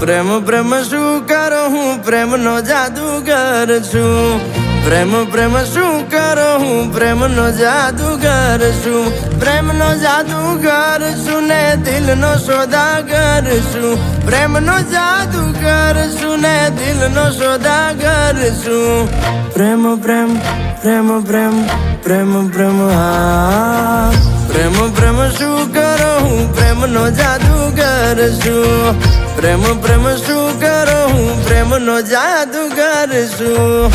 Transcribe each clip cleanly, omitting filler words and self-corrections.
પ્રેમ પ્રેમ શું કરો હું પ્રેમનો જાદુગર છું પ્રેમ પ્રેમ શું કરો હું પ્રેમનો જાદુગર છું પ્રેમનો જાદુગર છું ને દિલનો સોદાગર છું પ્રેમનો જાદુગર છું ને દિલનો સોદાગર છું પ્રેમ પ્રેમ પ્રેમ પ્રેમ પ્રેમ પ્રેમ હા પ્રેમ પ્રેમ શું કરો હું પ્રેમનો જાદુગર છું પ્રેમ પ્રેમ શું કરો હું પ્રેમનો જાદુગર છું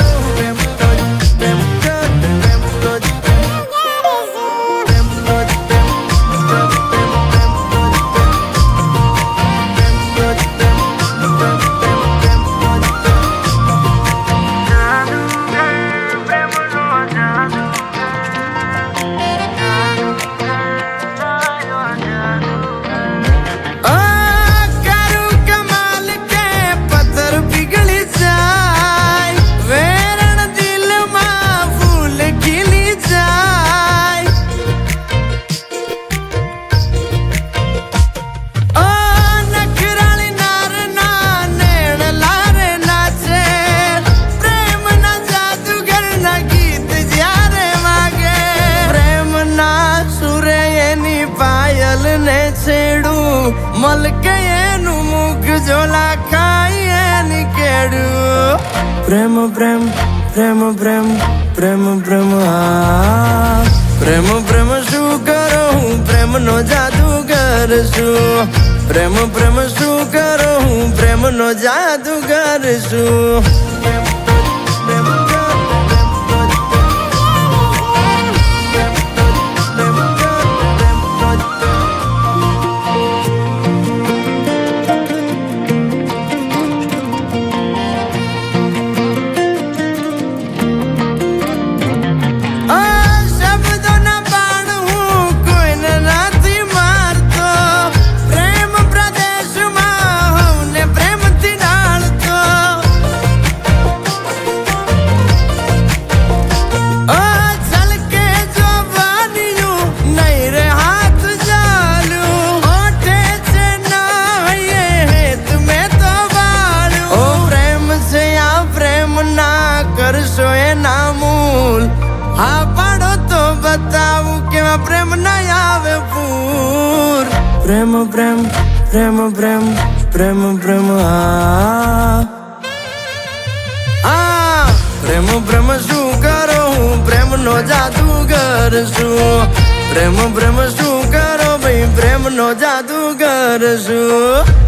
મલકે એનું મુખ જોલા ખાઈ એની કેડું પ્રેમ પ્રેમ પ્રેમ પ્રેમ પ્રેમ પ્રેમ હા પ્રેમ પ્રેમ શું કરો હું પ્રેમનો જાદુગર છું પ્રેમ પ્રેમ શું કરો હું પ્રેમનો જાદુગર છું કરશો એના મૂલ હા પાડો તો બતાવું કેવા પ્રેમ ના આવે પૂર પ્રેમ પ્રેમ પ્રેમ પ્રેમ પ્રેમ પ્રેમ હા પ્રેમ પ્રેમ શું કરો હું પ્રેમનો જાદુગર છું પ્રેમ પ્રેમ શું કરો ભાઈ પ્રેમનો જાદુગર છું